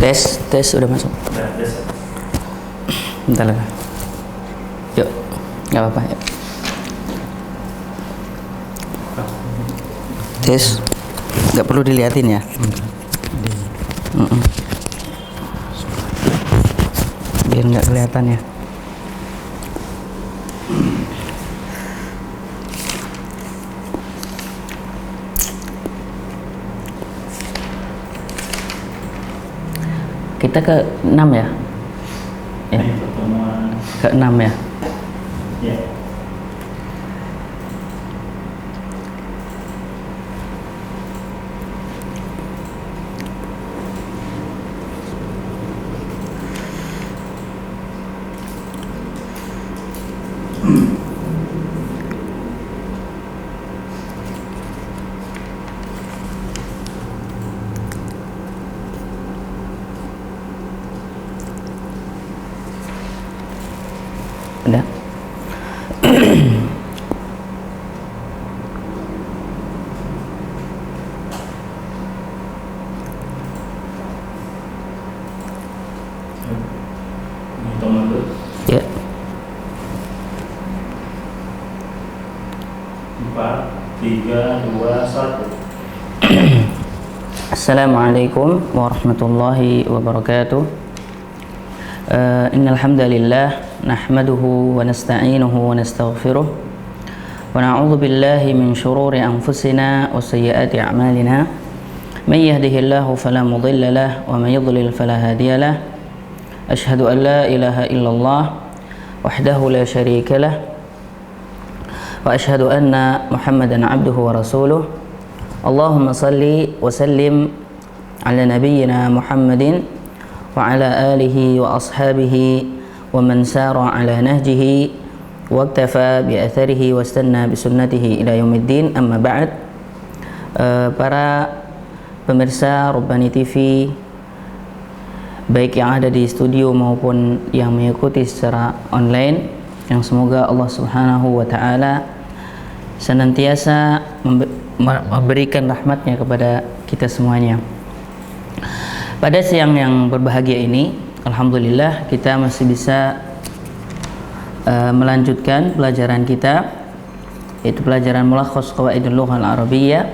Tes udah masuk. Bentar lah. Yuk, nggak apa-apa. Yuk. Tes, nggak perlu diliatin ya. Biar nggak kelihatan ya. Kita ke 6 ya? Ya. Ke 6 ya? Ya. Udah. Hitung dulu. Ya. 4, 3, 2, 1. Assalamualaikum warahmatullahi wabarakatuh. Innal hamdalillah nahmaduhu wa nasta'inuhu wa nastaghfiruh wa na'udzu billahi min shururi anfusina wa sayyiati a'malina. May yahdihillahu fala mudilla lahu wa may yudlil fala hadiya lahu. Asyhadu an la ilaha illallah wahdahu la syarika lahu wa asyhadu anna Muhammadan 'abduhu wa rasuluh. Allahumma salli wa sallim ala nabiyyina Muhammadin wa ala alihi wa ashabihi wa man sara ala nahjihi wa iktafa bi atharihi wa istanna bi sunnatihi ila yaumiddin. Amma ba'd. Para pemirsa Rabbani TV, baik yang ada di studio maupun yang mengikuti secara online, yang semoga Allah Subhanahu wa taala senantiasa memberikan rahmatnya kepada kita semuanya. Pada siang yang berbahagia ini, alhamdulillah kita masih bisa melanjutkan pelajaran kita, yaitu pelajaran Mulakhas Qawaidul Lughah Al-Arabiyyah.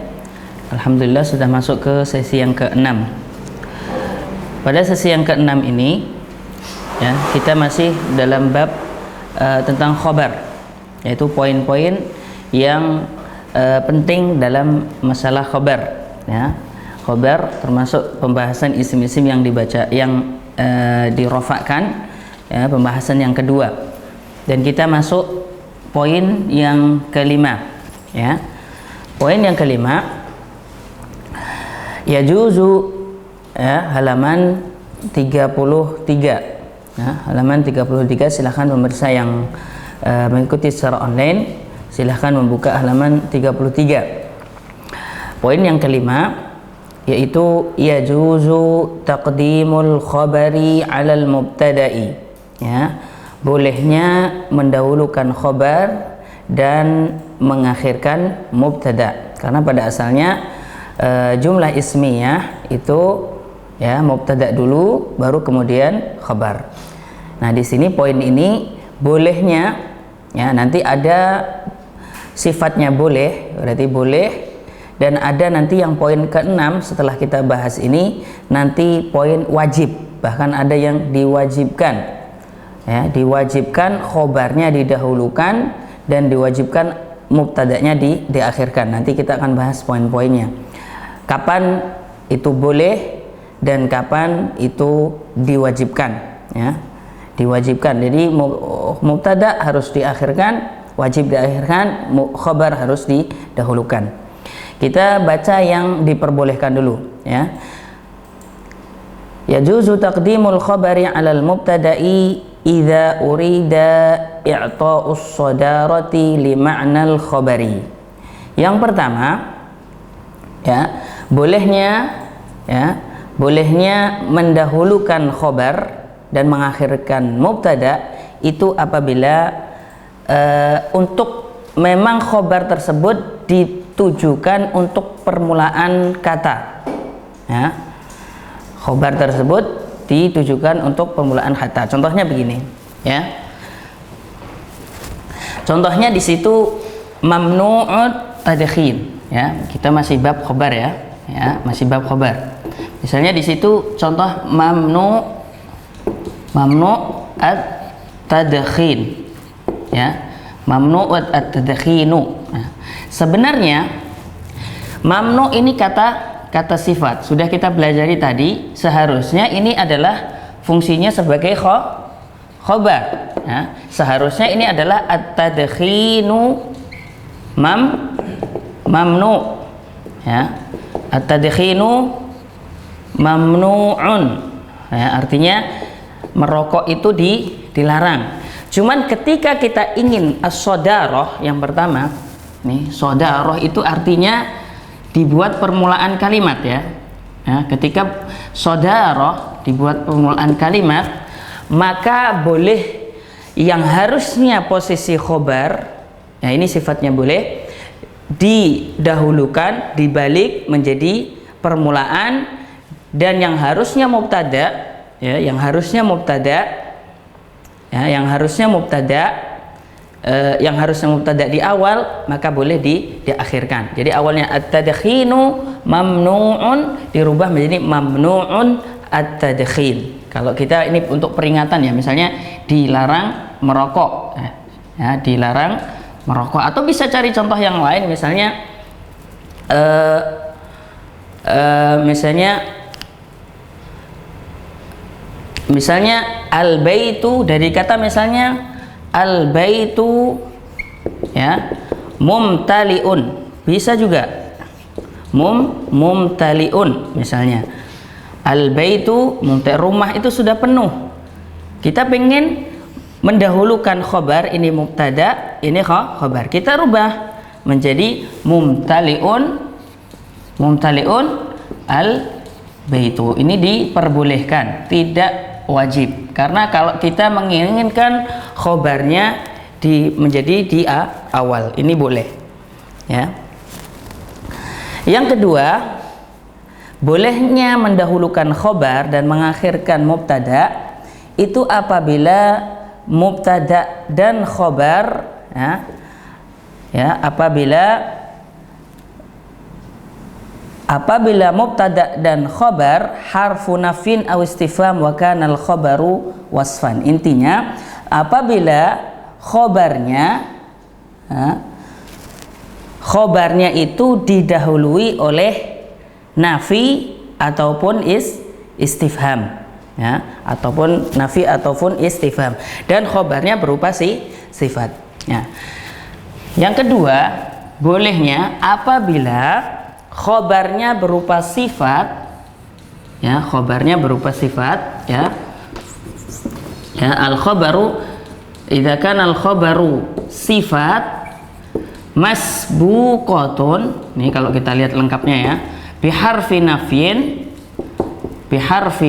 Alhamdulillah sudah masuk ke sesi yang ke-6. Pada sesi yang ke-6 ini ya, kita masih dalam bab tentang khobar, yaitu poin-poin yang penting dalam masalah khobar ya. Khobar termasuk pembahasan isim-isim yang dibaca, yang dirofakkan ya, pembahasan yang kedua. Dan kita masuk poin yang kelima ya. Poin yang kelima, yajuzu ya, halaman 33 ya, halaman 33. Silahkan pemirsa yang mengikuti secara online, silahkan membuka halaman 33. Poin yang kelima, yaitu yajuzu taqdimul khabari 'alal mubtada'i ya, bolehnya mendahulukan khabar dan mengakhirkan mubtada, karena pada asalnya jumlah ismiyah itu ya mubtada dulu baru kemudian khabar. Nah, di sini poin ini bolehnya ya, nanti ada sifatnya boleh, berarti boleh. Dan ada nanti yang poin ke-6 setelah kita bahas ini, nanti poin wajib, bahkan ada yang diwajibkan ya, diwajibkan khobarnya didahulukan dan diwajibkan mubtadanya diakhirkan. Nanti kita akan bahas poin-poinnya, kapan itu boleh dan kapan itu diwajibkan ya, diwajibkan. Jadi mubtada harus diakhirkan, wajib diakhirkan, khobar harus didahulukan. Kita baca yang diperbolehkan dulu ya. Yajuzu taqdimul khabari 'alal mubtada'i idza urida i'ta'us sadarati li ma'nal khabari. Yang pertama ya, bolehnya mendahulukan khabar dan mengakhirkan mubtada itu apabila untuk memang khabar tersebut ditujukan untuk permulaan kata ya. Khobar tersebut ditujukan untuk permulaan hatta. Contohnya begini, ya. Contohnya di situ mamnu'ut tadkhin, ya. Kita masih bab khobar ya, masih bab khobar. Misalnya di situ contoh mamnu'at tadkhin, ya. Mamnu'at at-tadkhinu. Nah, sebenarnya mamnu ini kata sifat. Sudah kita pelajari tadi, seharusnya ini adalah fungsinya sebagai khobar. Ya. Seharusnya ini adalah at-tadkhinu mamnu. Ya. At-tadkhinu mamnu'un. Ya, artinya merokok itu dilarang. Cuman ketika kita ingin as-sodaroh yang pertama, nih sodaroh itu artinya dibuat permulaan kalimat ya. Ketika sodaroh dibuat permulaan kalimat, maka boleh yang harusnya posisi khobar, ya ini sifatnya boleh didahulukan, dibalik menjadi permulaan, dan yang harusnya mubtada, ya yang harusnya mubtada. Ya, yang harusnya mubtada di awal, maka boleh diakhirkan. Jadi awalnya at-tadkhinu mamnu'un dirubah menjadi mamnu'un at-tadkhin. Kalau kita ini untuk peringatan ya, misalnya dilarang merokok, ya, dilarang merokok. Atau bisa cari contoh yang lain, misalnya misalnya al-baitu, dari kata misalnya al-baitu, ya, mumtaliun, bisa juga mumtaliun. Misalnya al-baitu, rumah itu sudah penuh. Kita pengen mendahulukan khobar, ini mubtada, ini khobar, kita rubah menjadi mumtaliun al-baitu. Ini diperbolehkan, tidak wajib, karena kalau kita menginginkan khobarnya menjadi di awal, ini boleh, ya. Yang kedua, bolehnya mendahulukan khobar dan mengakhirkan mubtada itu apabila mubtada dan khobar, apabila mubtada dan khobar harfu nafin aw istifham wa kana al khobaru wasfan. Intinya apabila khobarnya itu didahului oleh nafi ataupun istifham, ya, ataupun nafi ataupun istifham, dan khobarnya berupa sifat, ya. Yang kedua, bolehnya apabila khobarnya berupa sifat, ya, khobarnya berupa sifat, ya, al khobaru idza kana al khobaru sifat masbuqatun. Nih kalau kita lihat lengkapnya ya, biharfi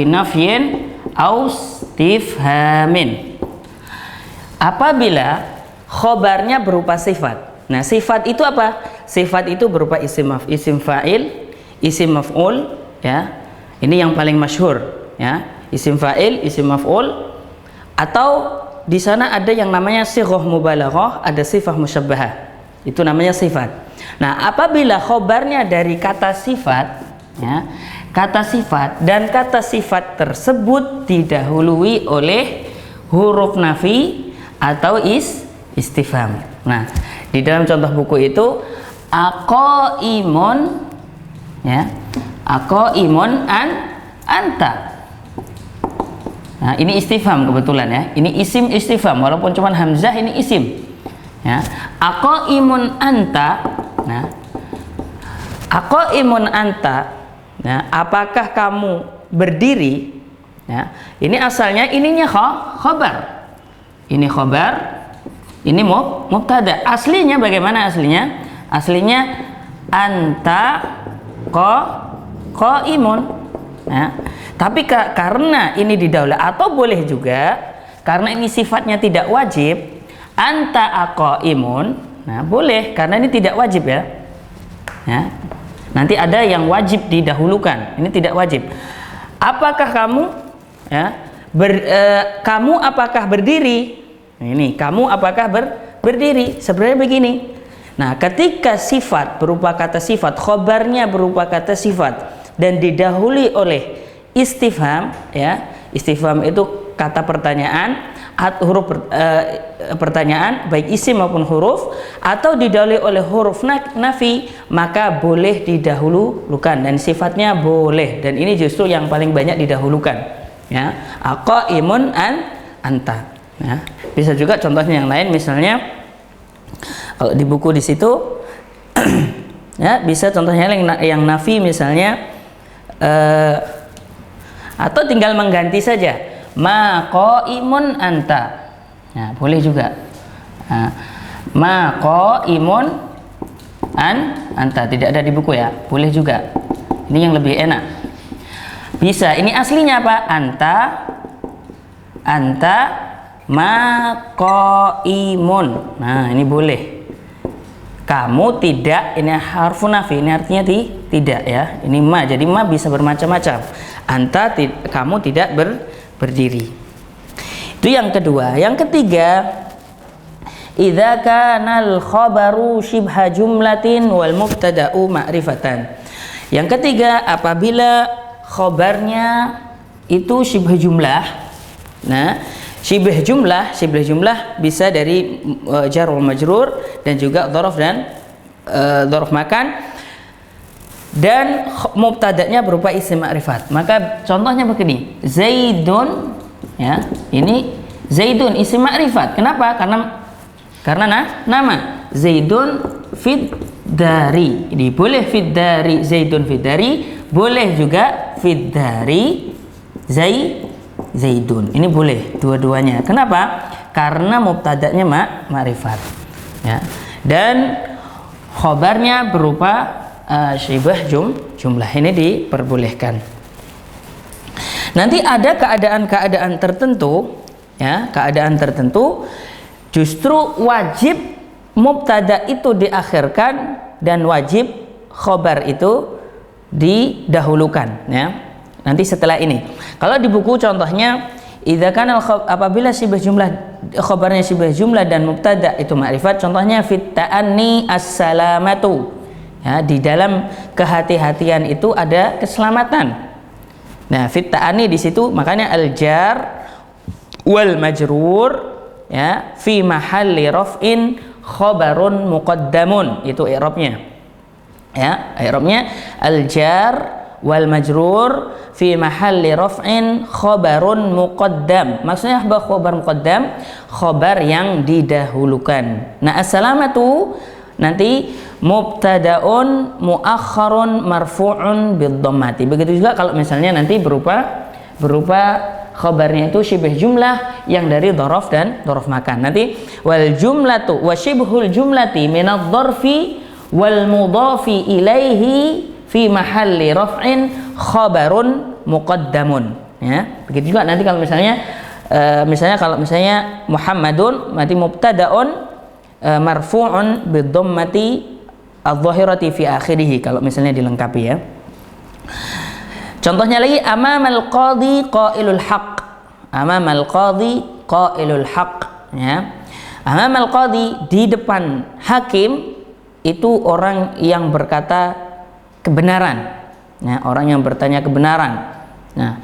nafyin au istifhamin. Apabila khobarnya berupa sifat. Nah, sifat itu apa? Sifat itu berupa isim fa'il, isim maf'ul, ya. Ini yang paling masyhur, ya. Isim fa'il, isim maf'ul, atau di sana ada yang namanya sighah mubalaghah, ada sifat musyabbahah. Itu namanya sifat. Nah, apabila khobarnya dari kata sifat, ya, kata sifat, dan kata sifat tersebut didahului oleh huruf nafi atau istifham. Nah, di dalam contoh buku itu aqaimun, ya, aqaimun anta. Nah, ini istifham kebetulan ya. Ini isim istifham, walaupun cuma hamzah, ini isim. Ya, aqaimun anta. Nah, aqaimun anta. Nah, apakah kamu berdiri? Ya, ini asalnya ininya khobar. Ini khobar. Ini mubtada. Aslinya bagaimana aslinya? Aslinya anta qaimun. Ya. Tapi karena ini didahului, atau boleh juga karena ini sifatnya tidak wajib, anta qaimun. Nah, boleh karena ini tidak wajib ya. Ya. Nanti ada yang wajib didahulukan. Ini tidak wajib. Apakah kamu ya, kamu apakah berdiri? Ini kamu apakah berdiri? Sebenarnya begini. Nah, ketika sifat berupa kata sifat, khobarnya berupa kata sifat dan didahului oleh istifham, ya, istifham itu kata pertanyaan, huruf pertanyaan baik isim maupun huruf, atau didahului oleh huruf nafi, maka boleh didahulukan dan sifatnya boleh, dan ini justru yang paling banyak didahulukan, ya. Qaimun anta, ya. Bisa juga contohnya yang lain, misalnya kalau di buku di situ ya, bisa contohnya yang nafi misalnya, atau tinggal mengganti saja, ma qaimun anta. Nah, boleh juga. Nah, ma qaimun anta, tidak ada di buku ya, boleh juga. Ini yang lebih enak. Bisa, ini aslinya apa? Anta ma qaimun. Nah, ini boleh. Kamu tidak, ini harfun nafi, ini artinya tidak, ya. Ini ma, jadi ma bisa bermacam-macam. Anta, kamu tidak berdiri. Itu yang kedua. Yang ketiga, idza kanal khabaru shibha jumlatin wal mubtada'u ma'rifatan. Yang ketiga, apabila khabarnya itu shibha jumlah. Nah, shibah jumlah bisa dari jar wal majrur dan juga dzaraf dan dzaraf makan, dan mubtada'nya berupa isim ma'rifat. Maka contohnya begini, Zaidun, ya, ini Zaidun isim ma'rifat. Kenapa? Karena nama. Zaidun fid dari. Ini boleh fid dari, Zaidun fid dari, boleh juga fid dari Zaidun. Ini boleh dua-duanya. Kenapa? Karena mubtada'nya ma'rifat, ya. Dan khobarnya berupa syibah jumlah. Ini diperbolehkan. Nanti ada keadaan-keadaan tertentu, ya, keadaan tertentu justru wajib mubtada itu diakhirkan dan wajib khobar itu didahulukan, ya. Nanti setelah ini. Kalau di buku contohnya, idza kana apabila shibah jumlah, khabarnya shibah jumlah dan mubtada itu ma'rifat, contohnya fit ta'anni as-salamatu. Ya, di dalam kehati-hatian itu ada keselamatan. Nah, fit ta'anni di situ makanya al-jar wal majrur, ya, fi mahalli raf'in khabarun muqaddamun, itu i'rabnya. Ya, i'rabnya al-jar wal majrur fi mahalli raf'in khabarun muqaddam. Maksudnya apa khabar muqaddam? Khabar yang didahulukan. Nah, as-salamatu nanti mubtada'un muakhkharun marfu'un bid-dhammati. Begitu juga kalau misalnya nanti berupa khabarnya itu syibh jumlah yang dari dzaraf dan dzaraf makan. Nanti wal jumlatu wa syibhul jumlati minadh-dzarfi wal mudhafi ilaihi fi mahalli raf'in khabarun muqaddamun, ya. Begitu juga nanti kalau misalnya Muhammadun nanti mubtada'un marfu'un bid-dhammati adh-dhahirati fi akhirih, kalau misalnya dilengkapi, ya. Contohnya lagi, amamal qadhi qailul haqq. Amamal qadhi qailul haqq, ya. Amamal qadhi, di depan hakim itu orang yang berkata kebenaran, ya, orang yang bertanya kebenaran. Nah,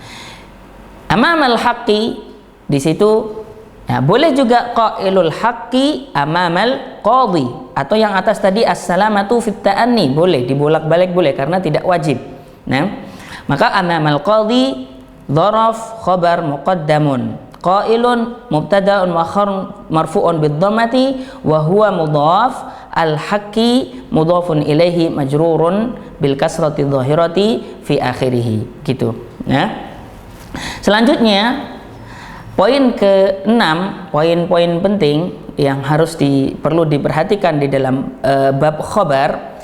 amamal haqqi di situ, ya, boleh juga qailul haqqi amamal qadhi, atau yang atas tadi as-salamatu fit ta'anni, boleh dibolak-balik, boleh, karena tidak wajib. Nah, maka amamal qadhi dzaraf khabar muqaddamun, qailun mubtada'un muakhkharun marfu'un bid-dhammati wa huwa mudhaf, al-haqqi mudhafun ilaihi majrurun bil kasrati dhahirati fi akhirih, gitu, ya. Selanjutnya poin ke-6, poin-poin penting yang harus perlu diperhatikan di dalam bab khabar.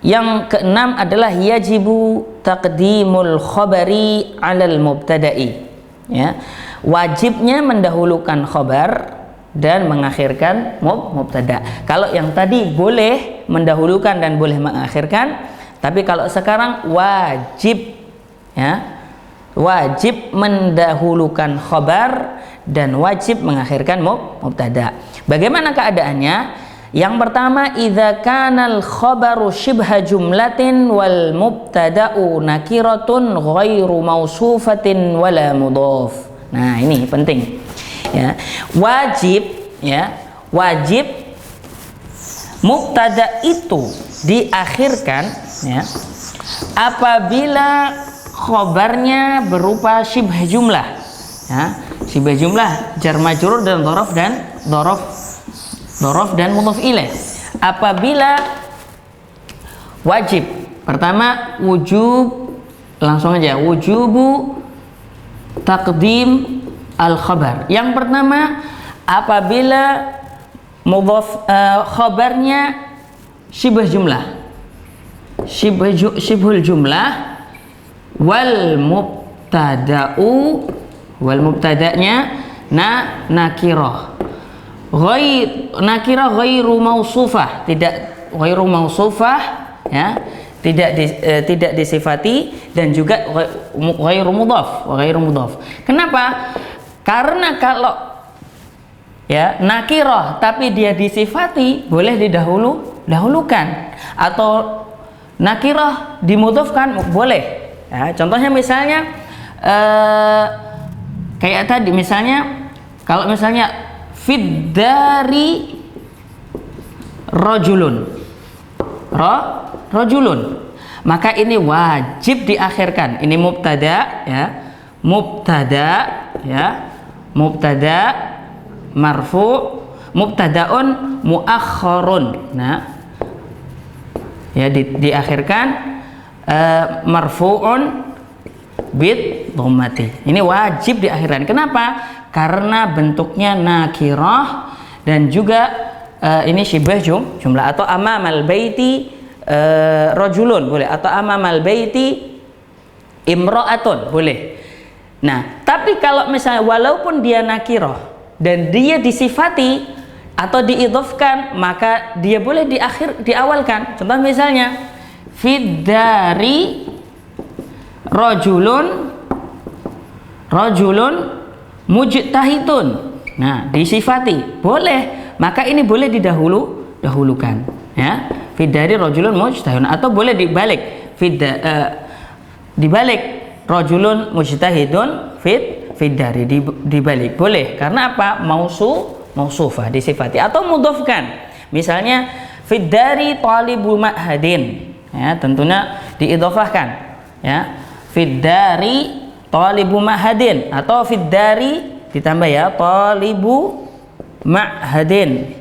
Yang ke-6 adalah yajibu taqdimul khabari 'alal mubtada'i, ya. Wajibnya mendahulukan khabar dan mengakhirkan mubtada. Kalau yang tadi boleh mendahulukan dan boleh mengakhirkan, tapi kalau sekarang wajib, ya, wajib mendahulukan khabar dan wajib mengakhirkan mubtada. Bagaimana keadaannya? Yang pertama, idza kanal khabaru shibha jumlatin wal mubtada'u nakiratun ghairu mausufatin wala mudhaf. Nah, ini penting. Ya. Wajib mubtada itu diakhirkan ya apabila khabarnya berupa shibh jumlah. Ya, shibh jumlah jar majrur dan dhorof dan mudhaf ilaih. Apabila wajib, pertama langsung aja wujubu taqdim al khabar. Yang pertama, apabila mudhaf khabarnya shibh jumlah, shibhul jumlah wal mubtada'nya nakirah. Nakirah ghairu mausufah, tidak ghairu mausufah ya, tidak disifati, dan juga ghairu mudhaf. Kenapa? Karena kalau ya nakirah tapi dia disifati boleh didahulukan, atau nakirah dimudhafkan boleh ya. Contohnya misalnya kayak tadi, misalnya kalau misalnya fiddari rajulun, maka ini wajib diakhirkan. Ini mubtada marfu, mubtadaun muakhkharun. Nah, ya diakhirkan marfuun bid dhammati. Ini wajib diakhirkan. Kenapa? Karena bentuknya nakirah dan juga ini syibah jumlah. Atau amamal baiti rajulun boleh, atau amamal baiti imra'atun boleh. Nah, tapi kalau misalnya walaupun dia nakirah dan dia disifati atau diidhofkan, maka dia boleh diawalkan. Contoh misalnya fiddari rajulun mujtahidun. Nah, disifati boleh, maka ini boleh didahulukan ya. Fiddari rajulun mujtahidun, atau boleh dibalik dibalik rajulun mujtahidun fiddari, dibalik boleh. Karena apa? Mausufah, disifati, atau mudhafkan. Misalnya fiddari talibu ma'hadin ya, tentunya diidhofahkan ya. Fiddari talibu ma'hadin, atau fiddari ditambah ya talibu ma'hadin,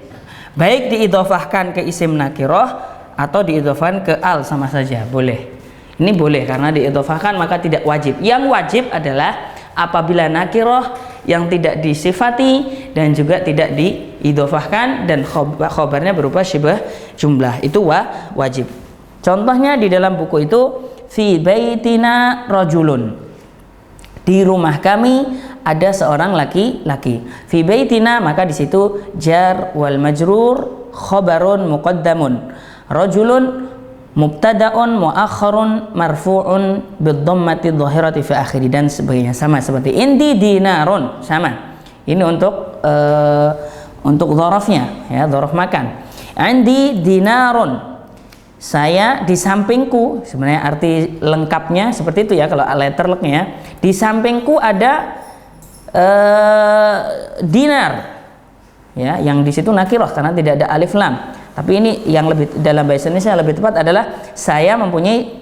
baik diidhofahkan ke isim nakirah atau diidhofahkan ke al, sama saja boleh. Ini boleh karena diidhofahkan, maka tidak wajib. Yang wajib adalah apabila nakirah yang tidak disifati dan juga tidak diidhofahkan dan khobarnya berupa syibah jumlah, itu wajib. Contohnya di dalam buku itu fi baitina rajulun, di rumah kami ada seorang laki-laki. Fi baitina, maka di situ jar wal majrur khabarun muqaddamun, rajulun mubtada'un muakhkharun marfu'un bidhammati dhahirati fi akhiri, dan sebagainya. Sama seperti indi dinarun, sama. Ini untuk dzarafnya ya, dzaraf makan. Indi dinarun, saya di sampingku, sebenarnya arti lengkapnya seperti itu ya kalau letterleknya. Di sampingku ada dinar ya, yang di situ nakirah karena tidak ada alif lam. Tapi ini yang lebih dalam bahasa Indonesia lebih tepat adalah saya mempunyai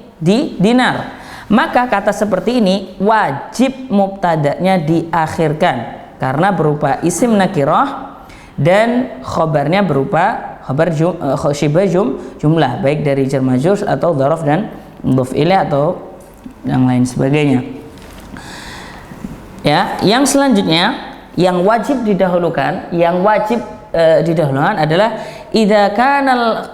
dinar. Maka kata seperti ini wajib mubtadanya diakhirkan karena berupa isim nakirah dan khobarnya berupa khobar syibah jumlah, baik dari jar majrur atau dzaraf dan mudhaf ilaih atau yang lain sebagainya. Ya, yang selanjutnya yang wajib didahulukan, adalah idza kanal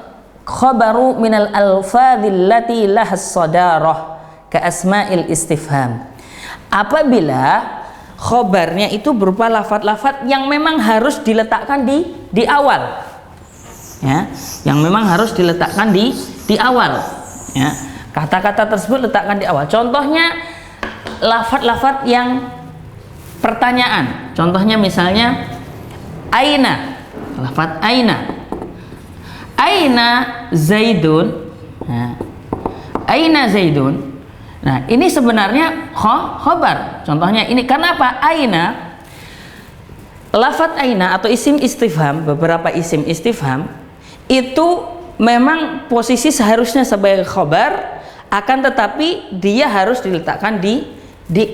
khabaru minal alfadzil lati lahas sadarah ka asma'il istifham. Apabila khobarnya itu berupa lafadz-lafadz yang memang harus diletakkan di awal. Ya, yang memang harus diletakkan di awal. Ya, kata-kata tersebut letakkan di awal. Contohnya lafadz-lafadz yang pertanyaan. Contohnya misalnya aina, lafadz aina. Aina Zaidun. Nah, aina Zaidun. Nah, ini sebenarnya khobar. Contohnya ini, kenapa aina? Lafadz aina atau isim istifham, beberapa isim istifham itu memang posisi seharusnya sebagai khobar, akan tetapi dia harus diletakkan di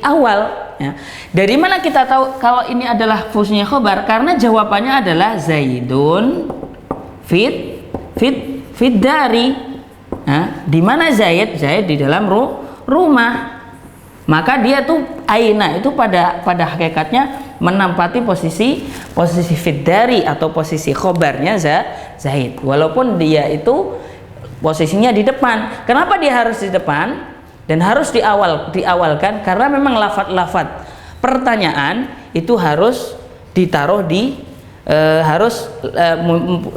awal. Ya. Dari mana kita tahu kalau ini adalah fungsinya khobar? Karena jawabannya adalah Zaidun fit dari. Nah, di mana Zaid? Zaid di dalam rumah. Maka dia tuh aina itu pada hakikatnya menempati posisi fit dari atau posisi khobarnya Zaid. Walaupun dia itu posisinya di depan. Kenapa dia harus di depan dan harus diawalkan? Karena memang lafadz pertanyaan itu harus ditaruh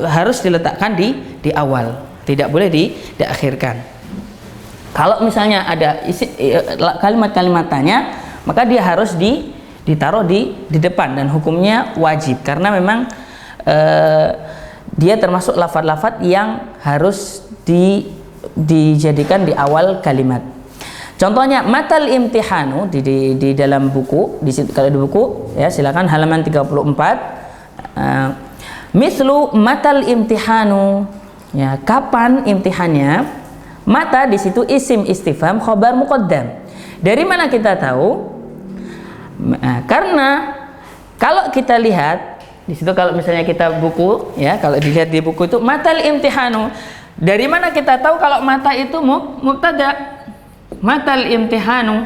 harus diletakkan di awal, tidak boleh diakhirkan. Kalau misalnya ada kalimat-kalimat tanya, maka dia harus ditaruh di depan dan hukumnya wajib, karena memang dia termasuk lafadz-lafadz yang harus dijadikan di awal kalimat. Contohnya matal imtihanu di dalam buku, kalau di buku ya silakan halaman 34. Mislu matal imtihanu, ya kapan imtihannya? Mata di situ isim istifham khobar muqaddam. Dari mana kita tahu? Nah, karena kalau kita lihat di situ, kalau misalnya kita buku ya, kalau dilihat di buku itu matal imtihanu. Dari mana kita tahu kalau mata itu mubtada? Matal imtihanu.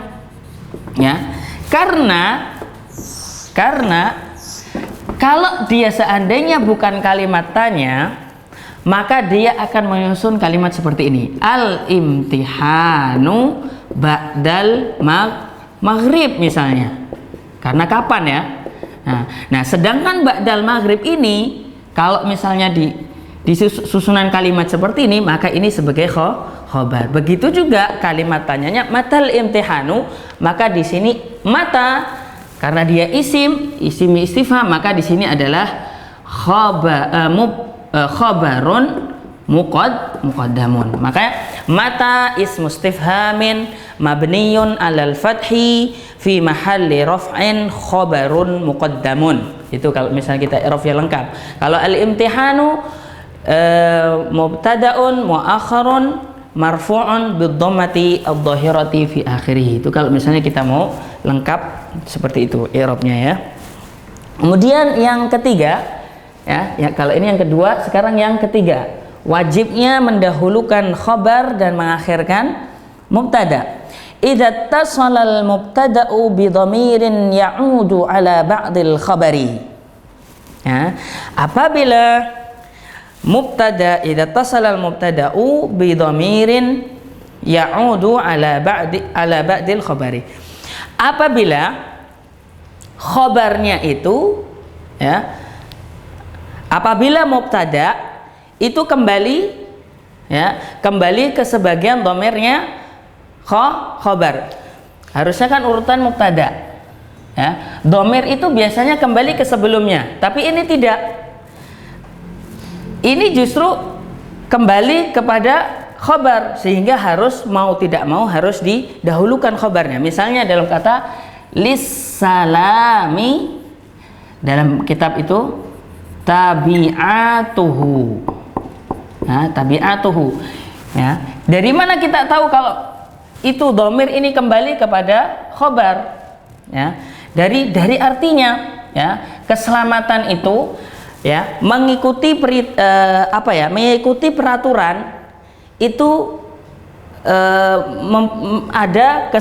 Ya. Karena kalau dia seandainya bukan kalimat tanya, maka dia akan menyusun kalimat seperti ini. Al-imtihanu ba'dal maghrib misalnya. Karena kapan ya? Nah, sedangkan ba'dal maghrib ini kalau misalnya di susunan kalimat seperti ini, maka ini sebagai khobar. Begitu juga kalimat tanyanya matal imtihanu, maka di sini mata karena dia isim istifham, maka di sini adalah khobarun muqaddamun. Makanya mata ismu istifhamin mabniyun alal fathi fi mahalli raf'in khobarun muqaddamun. Itu kalau misalnya kita i'rafnya lengkap. Kalau al-imtihanu mubtada'un mu'akharun marfu'un bid-dhammati adh-dhahirati fi akhirih. Itu kalau misalnya kita mau lengkap seperti itu i'rafnya ya. Kemudian yang ketiga ya, kalau ini yang kedua, sekarang yang ketiga, wajibnya mendahulukan khabar dan mengakhirkan mubtada. Idza tasala al-mubtada'u bi dhamirin ya'udu ala ba'dil khabari. Ya, apabila mubtada idza tasala al-mubtada'u bi dhamirin ya'udu ala ba'dil khabari. Apabila khabarnya itu ya, apabila mubtada itu kembali ke sebagian dhamirnya khabar. Harusnya kan urutan mubtada. Ya, dhamir itu biasanya kembali ke sebelumnya, tapi ini tidak. Ini justru kembali kepada khabar, sehingga harus mau tidak mau harus didahulukan khabarnya. Misalnya dalam kata lis-salami dalam kitab itu tabi'atuhu. Nah, tabi'atuhu. Ya. Dari mana kita tahu kalau itu dhamir ini kembali kepada khobar? Ya. Dari artinya, ya, keselamatan itu ya mengikuti mengikuti peraturan itu ada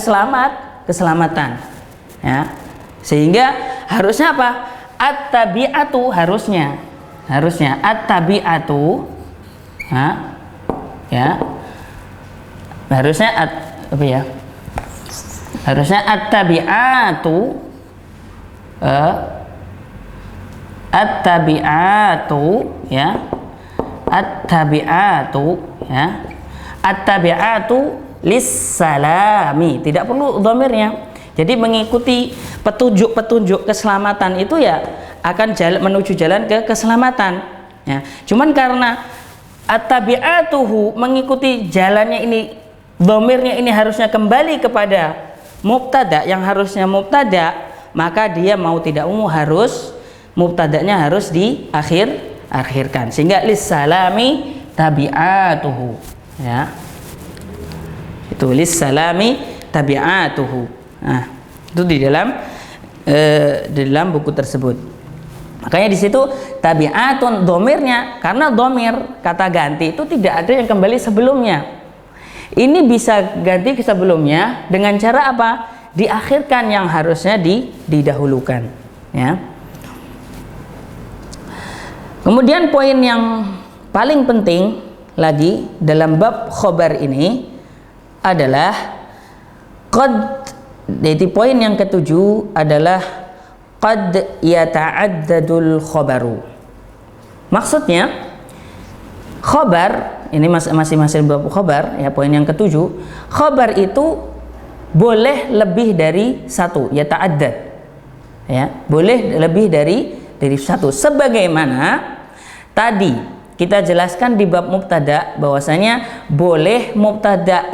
keselamatan. Ya. Sehingga harusnya apa? At-tabi'atu harusnya at-tabi'atu harusnya at-tabi'atu at-tabi'atu lis-salami, tidak perlu dhamirnya. Jadi mengikuti petunjuk-petunjuk keselamatan itu ya akan menuju jalan ke keselamatan. Ya. Cuman karena at-tabi'atuhu, mengikuti jalannya ini, dhamirnya ini harusnya kembali kepada mubtada yang harusnya mubtada, maka dia mau tidak mau harus mubtadanya harus akhirkan, sehingga lis-salami tabi'atuhu, ya. Itu lis-salami tabi'atuhu. Nah, itu di dalam buku tersebut. Makanya di situ tabi'atun dhamirnya, karena dhamir kata ganti itu tidak ada yang kembali sebelumnya. Ini bisa ganti ke sebelumnya dengan cara apa? Diakhirkan yang harusnya didahulukan, ya. Kemudian poin yang paling penting lagi dalam bab khobar ini adalah qad. Jadi poin yang ketujuh adalah qad yata'addadul khobaru. Maksudnya khobar ini masing-masing bab khobar, ya, poin yang ketujuh, khobar itu boleh lebih dari satu, yata'addad, ya, boleh lebih dari satu, sebagaimana tadi kita jelaskan di bab mubtada bahwasanya boleh mubtada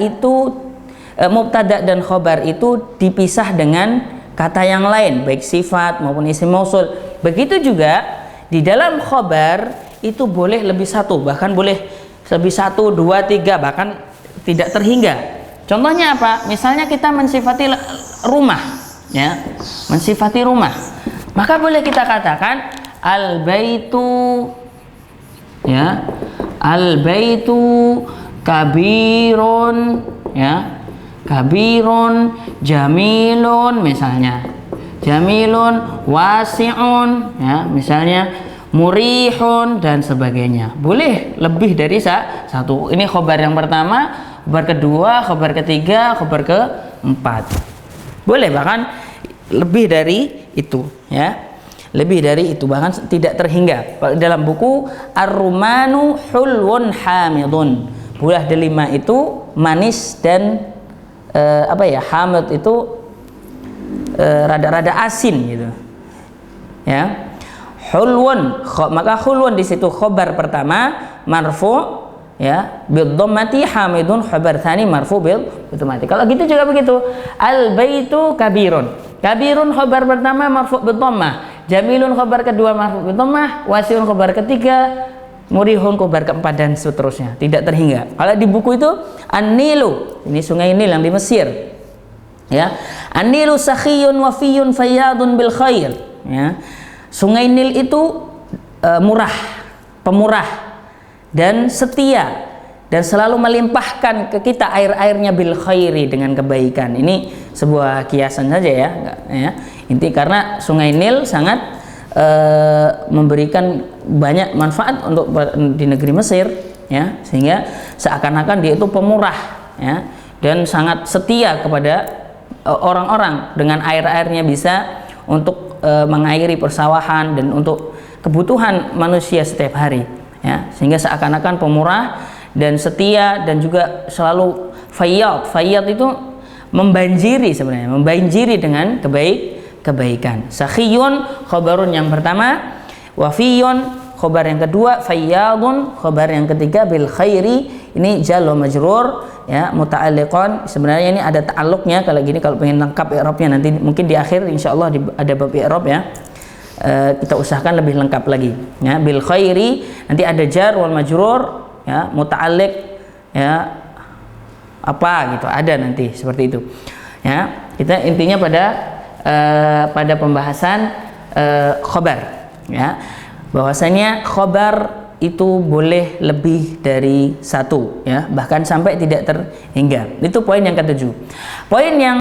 dan khobar itu dipisah dengan kata yang lain, baik sifat maupun isim mausul. Begitu juga di dalam khobar itu boleh lebih satu, bahkan boleh lebih satu, dua, tiga, bahkan tidak terhingga. Contohnya apa? Misalnya kita mensifati rumah, ya, mensifati rumah, maka boleh kita katakan al baitu, ya, al baitu kabirun, ya, kabirun jamilun, misalnya jamilun wasi'un, ya, misalnya murihun dan sebagainya. Boleh lebih dari satu. Ini khobar yang pertama, khobar kedua, khobar ketiga, khobar keempat. Boleh bahkan lebih dari itu, ya. Lebih dari itu, bahkan tidak terhingga. Dalam buku Ar-Rumanu Hulwun Hamidun, buah delima itu manis dan hamid itu rada-rada asin gitu, ya. Hulwun, maka hulwun di situ khobar pertama marfu, ya, bil dhammati, hamidun khobar tsani marfu bil dhammati. Kalau gitu juga begitu. Al baitu kabirun, kabirun khobar pertama marfu bil dhammah, jamilun khobar kedua marfu bil dhammah, wasiun khobar ketiga, murihun khobar keempat dan seterusnya, tidak terhingga. Kalau di buku itu An-Nilu, ini sungai Nil yang di Mesir, ya. An-Nilu sakhiyun wafiyun fayyadun bil khair, ya. Sungai Nil itu murah, pemurah dan setia dan selalu melimpahkan ke kita air-airnya bil khairi, dengan kebaikan. Ini sebuah kiasan saja, ya. Inti karena Sungai Nil sangat memberikan banyak manfaat untuk di negeri Mesir, ya, sehingga seakan-akan dia itu pemurah, ya, dan sangat setia kepada orang-orang, dengan air-airnya bisa untuk mengairi persawahan dan untuk kebutuhan manusia setiap hari, ya, sehingga seakan-akan pemurah dan setia dan juga selalu fayyad. Fayyad itu membanjiri, sebenarnya membanjiri dengan kebaikan. Sakhiyun khobarun yang pertama, wafiyun khobar yang kedua, fayyadun khobar yang ketiga, bil khairi ini jar wa majrur, ya, muta'alliqan. Sebenarnya ini ada ta'alluqnya. Kalau gini, kalau pengen lengkap i'rabnya nanti mungkin di akhir insyaallah ada bab i'rab, ya. Kita usahakan lebih lengkap lagi, ya. Bil khairi nanti ada jar wal majrur, ya, muta'alliq, ya, apa gitu, ada nanti seperti itu, ya. Kita intinya pada pembahasan khobar, ya, bahwasanya khobar itu boleh lebih dari satu, ya, bahkan sampai tidak terhingga. Itu poin yang ketujuh. Poin yang